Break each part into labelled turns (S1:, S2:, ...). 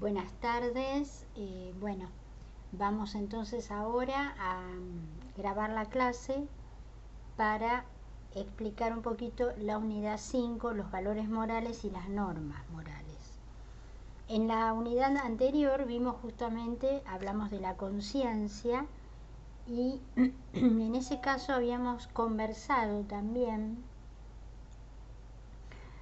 S1: Buenas tardes. Bueno, vamos entonces ahora a grabar la clase para explicar un poquito la unidad 5, los valores morales y las normas morales. En la unidad anterior vimos justamente, hablamos de la conciencia y en ese caso habíamos conversado también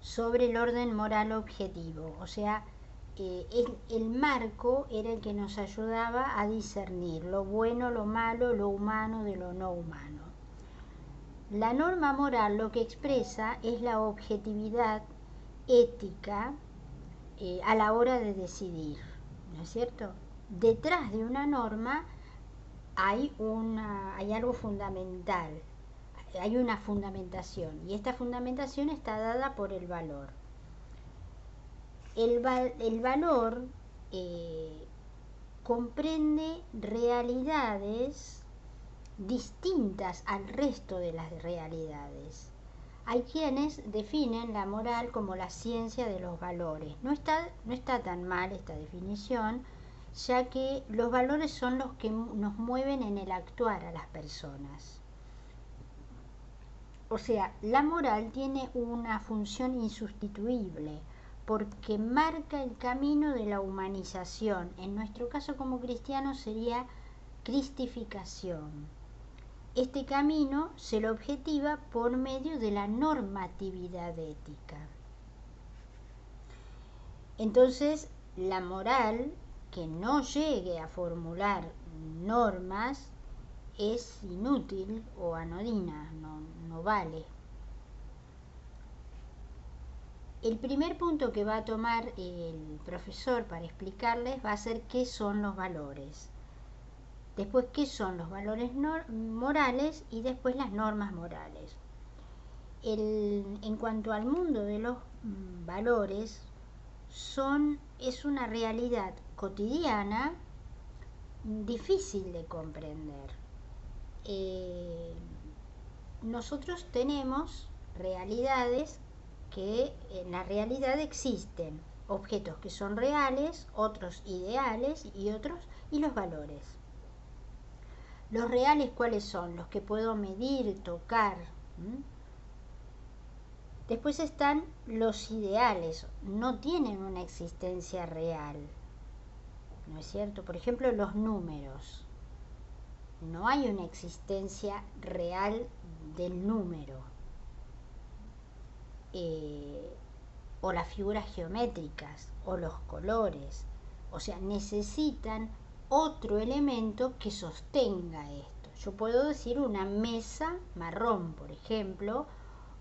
S1: sobre el orden moral objetivo, o sea, el marco era el que nos ayudaba a discernir lo bueno, lo malo, lo humano de lo no humano. La norma moral lo que expresa es la objetividad ética a la hora de decidir, ¿no es cierto? Detrás de una norma hay algo fundamental, hay una fundamentación, y esta fundamentación está dada por el valor. El valor comprende realidades distintas al resto de las realidades. Hay quienes definen la moral como la ciencia de los valores. No está tan mal esta definición, ya que los valores son los que nos mueven en el actuar a las personas. O sea, la moral tiene una función insustituible porque marca el camino de la humanización. En nuestro caso como cristianos sería cristificación. Este camino se lo objetiva por medio de la normatividad ética. Entonces, la moral que no llegue a formular normas es inútil o anodina, no vale. El primer punto que va a tomar el profesor para explicarles va a ser qué son los valores. Después qué son los valores morales y después las normas morales. En cuanto al mundo de los valores, es una realidad cotidiana difícil de comprender. Nosotros tenemos realidades que en la realidad existen objetos que son reales, otros ideales y los valores. Los reales, ¿cuáles son? Los que puedo medir, tocar. Después están los ideales, no tienen una existencia real, ¿no es cierto? Por ejemplo, los números. No hay una existencia real del número. O las figuras geométricas, o los colores. O sea, necesitan otro elemento que sostenga esto. Yo puedo decir una mesa marrón, por ejemplo,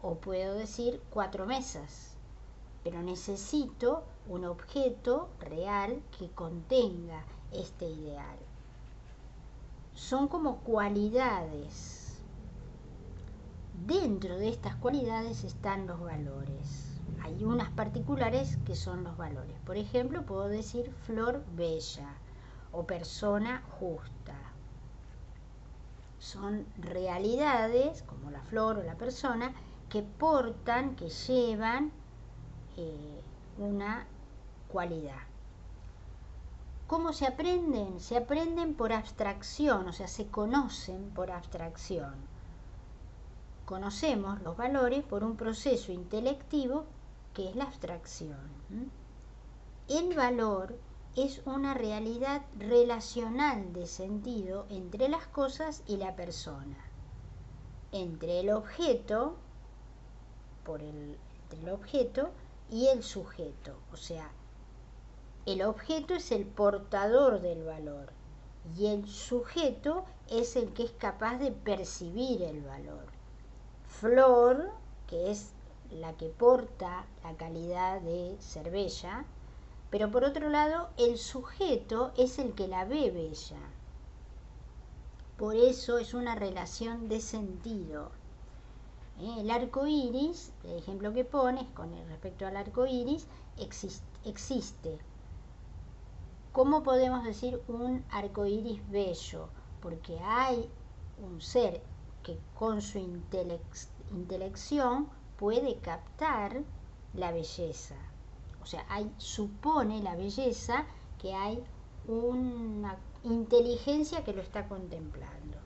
S1: o puedo decir 4 mesas, pero necesito un objeto real que contenga este ideal. Son como cualidades. Dentro de estas cualidades están los valores. Hay unas particulares que son los valores. Por ejemplo, puedo decir flor bella o persona justa. Son realidades, como la flor o la persona, que portan, que llevan una cualidad. ¿Cómo se aprenden? Se aprenden por abstracción, o sea, se conocen por abstracción. Conocemos los valores por un proceso intelectivo que es la abstracción. El valor es una realidad relacional de sentido entre las cosas y la persona, entre el objeto, entre el objeto y el sujeto. O sea, el objeto es el portador del valor y el sujeto es el que es capaz de percibir el valor. Flor, que es la que porta la calidad de ser bella, pero por otro lado el sujeto es el que la ve bella. Por eso es una relación de sentido. El arco iris, el ejemplo que pones con respecto al arco iris, existe. ¿Cómo podemos decir un arco iris bello? Porque hay un ser que con su intelección puede captar la belleza. O sea, supone la belleza que hay una inteligencia que lo está contemplando.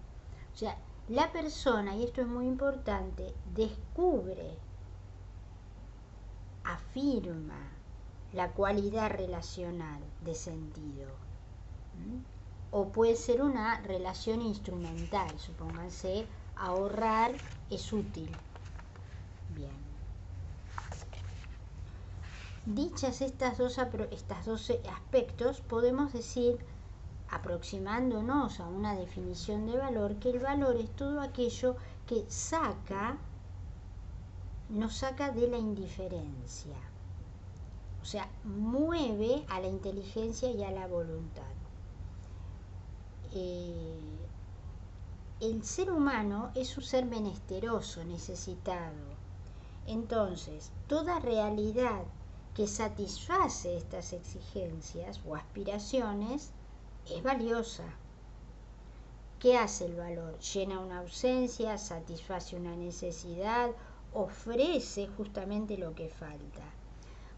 S1: O sea, la persona, y esto es muy importante, descubre, afirma la cualidad relacional de sentido. O puede ser una relación instrumental, supónganse, ahorrar es útil. Bien. Dichas estos dos aspectos, podemos decir, aproximándonos a una definición de valor, que el valor es todo aquello que nos saca de la indiferencia. O sea, mueve a la inteligencia y a la voluntad. El ser humano es un ser menesteroso, necesitado. Entonces, toda realidad que satisface estas exigencias o aspiraciones es valiosa. ¿Qué hace el valor? Llena una ausencia, satisface una necesidad, ofrece justamente lo que falta.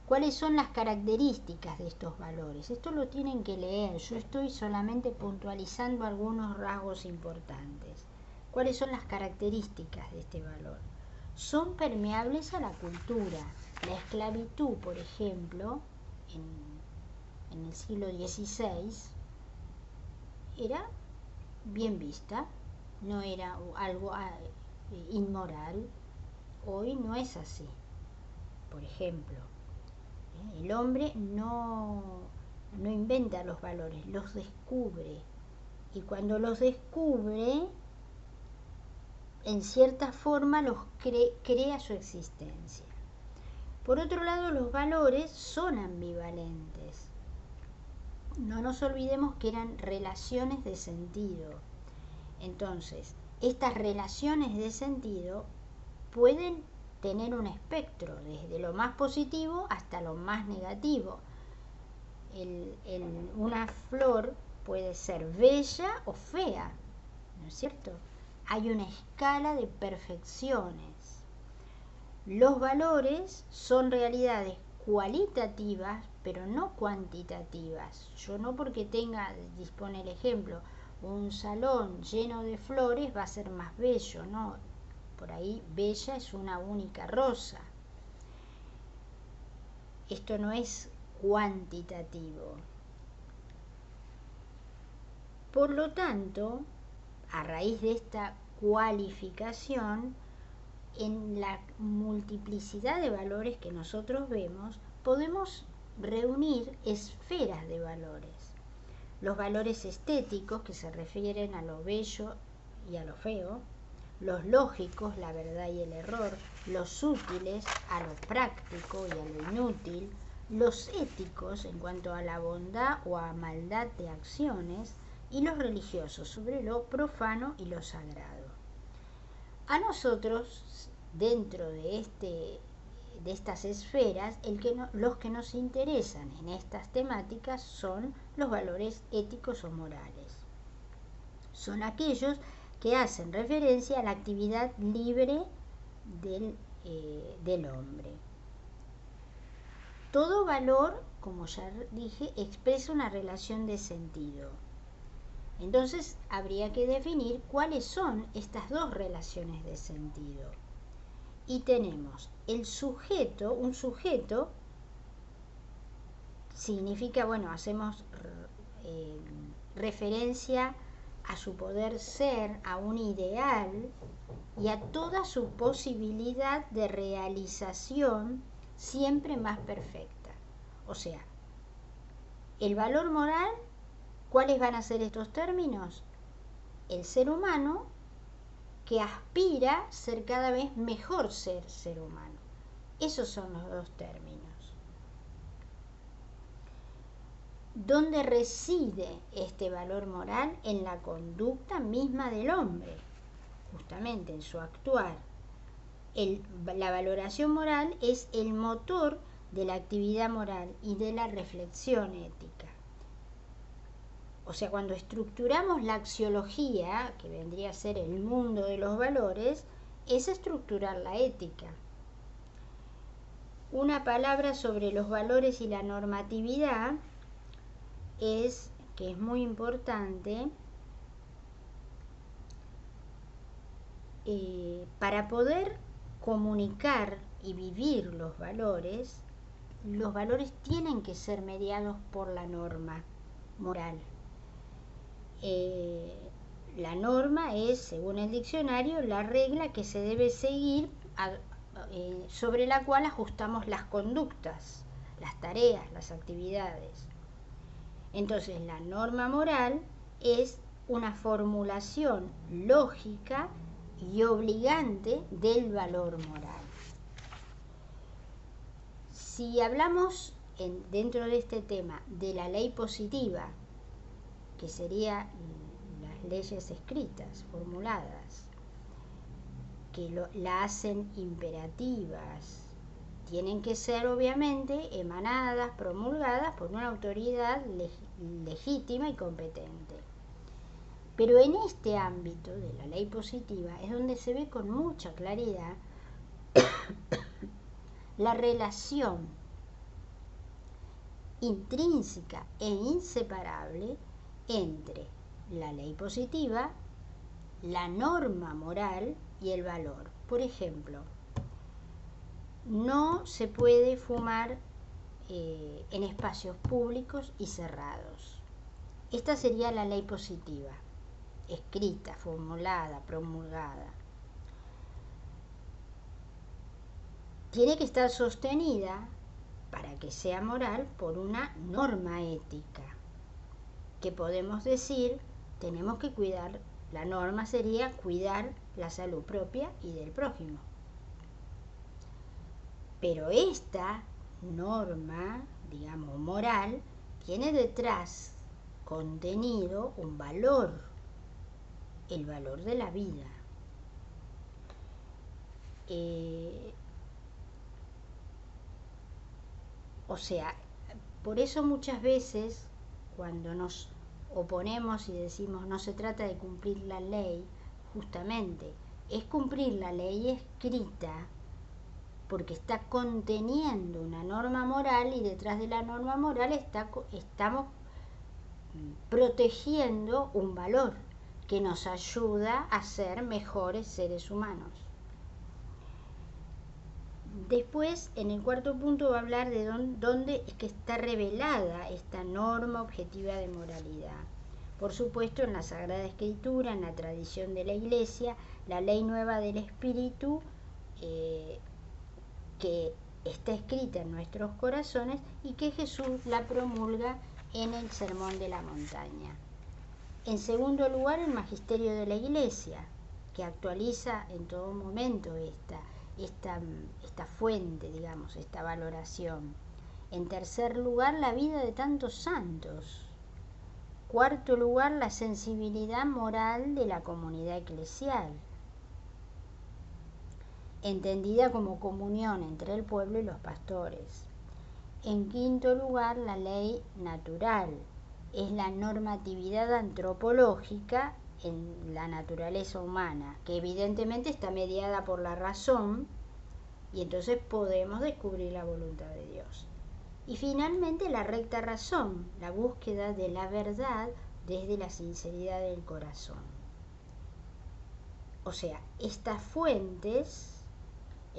S1: ¿Cuáles son las características de estos valores? Esto lo tienen que leer, yo estoy solamente puntualizando algunos rasgos importantes. ¿Cuáles son las características de este valor? Son permeables a la cultura. La esclavitud, por ejemplo, en el siglo XVI, era bien vista, no era algo inmoral. Hoy no es así. Por ejemplo, el hombre no inventa los valores, los descubre. Y cuando los descubre, en cierta forma los crea su existencia. Por otro lado, los valores son ambivalentes. No nos olvidemos que eran relaciones de sentido. Entonces, estas relaciones de sentido pueden tener un espectro, desde lo más positivo hasta lo más negativo. Una flor puede ser bella o fea, ¿no es cierto? Hay una escala de perfecciones. Los valores son realidades cualitativas, pero no cuantitativas. Yo no porque dispone el ejemplo, un salón lleno de flores va a ser más bello, no. Por ahí bella es una única rosa. Esto no es cuantitativo. Por lo tanto, a raíz de esta cualificación, en la multiplicidad de valores que nosotros vemos, podemos reunir esferas de valores. Los valores estéticos, que se refieren a lo bello y a lo feo, los lógicos, la verdad y el error, los útiles, a lo práctico y a lo inútil, los éticos en cuanto a la bondad o a maldad de acciones, y los religiosos sobre lo profano y lo sagrado. A nosotros, dentro de estas esferas, los que nos interesan en estas temáticas son los valores éticos o morales. Son aquellos que hacen referencia a la actividad libre del hombre. Todo valor, como ya dije, expresa una relación de sentido. Entonces habría que definir cuáles son estas dos relaciones de sentido. Y tenemos el sujeto, un sujeto significa, hacemos referencia a su poder ser, a un ideal y a toda su posibilidad de realización siempre más perfecta. O sea, el valor moral, ¿cuáles van a ser estos términos? El ser humano que aspira a ser cada vez mejor ser humano. Esos son los dos términos. ¿Dónde reside este valor moral? En la conducta misma del hombre, justamente en su actuar. La valoración moral es el motor de la actividad moral y de la reflexión ética. O sea, cuando estructuramos la axiología, que vendría a ser el mundo de los valores, es estructurar la ética. Una palabra sobre los valores y la normatividad. es que es muy importante para poder comunicar y vivir los valores tienen que ser mediados por la norma moral. La norma es, según el diccionario, la regla que se debe seguir sobre la cual ajustamos las conductas, las tareas, las actividades. Entonces, la norma moral es una formulación lógica y obligante del valor moral. Si hablamos dentro de este tema de la ley positiva, que sería las leyes escritas, formuladas, que la hacen imperativas, tienen que ser obviamente emanadas, promulgadas por una autoridad legítima y competente. Pero en este ámbito de la ley positiva es donde se ve con mucha claridad la relación intrínseca e inseparable entre la ley positiva, la norma moral y el valor. Por ejemplo, no se puede fumar en espacios públicos y cerrados. Esta sería la ley positiva, escrita, formulada, promulgada. Tiene que estar sostenida, para que sea moral, por una norma ética, que podemos decir, tenemos que cuidar, la norma sería cuidar la salud propia y del prójimo. Pero esta norma, digamos, moral, tiene detrás contenido un valor, el valor de la vida. O sea, por eso muchas veces cuando nos oponemos y decimos no se trata de cumplir la ley, justamente es cumplir la ley escrita, porque está conteniendo una norma moral y detrás de la norma moral estamos protegiendo un valor que nos ayuda a ser mejores seres humanos. Después, en el cuarto punto, va a hablar de dónde es que está revelada esta norma objetiva de moralidad. Por supuesto, en la Sagrada Escritura, en la tradición de la Iglesia, la ley nueva del Espíritu, que está escrita en nuestros corazones y que Jesús la promulga en el Sermón de la Montaña. En segundo lugar, el magisterio de la Iglesia, que actualiza en todo momento esta fuente, digamos, esta valoración. En tercer lugar, la vida de tantos santos. Cuarto lugar, la sensibilidad moral de la comunidad eclesial, entendida como comunión entre el pueblo y los pastores. En quinto lugar, la ley natural, es la normatividad antropológica en la naturaleza humana, que evidentemente está mediada por la razón, y entonces podemos descubrir la voluntad de Dios. Y finalmente la recta razón, la búsqueda de la verdad desde la sinceridad del corazón. O sea, en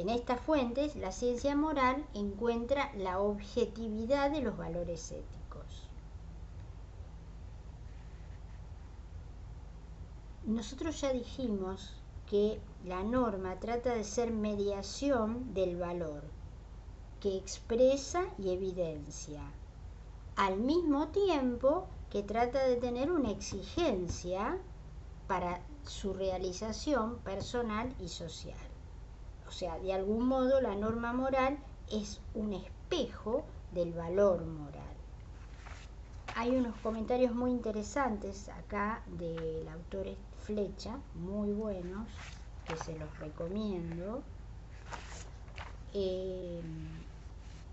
S1: estas fuentes la ciencia moral encuentra la objetividad de los valores éticos. Nosotros ya dijimos que la norma trata de ser mediación del valor, que expresa y evidencia, al mismo tiempo que trata de tener una exigencia para su realización personal y social. O sea, de algún modo la norma moral es un espejo del valor moral. Hay unos comentarios muy interesantes acá del autor Flecha, muy buenos, que se los recomiendo. Y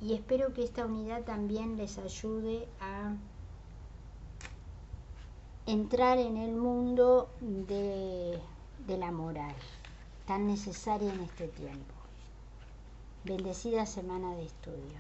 S1: espero que esta unidad también les ayude a entrar en el mundo de la moral, tan necesaria en este tiempo. Bendecida semana de estudio.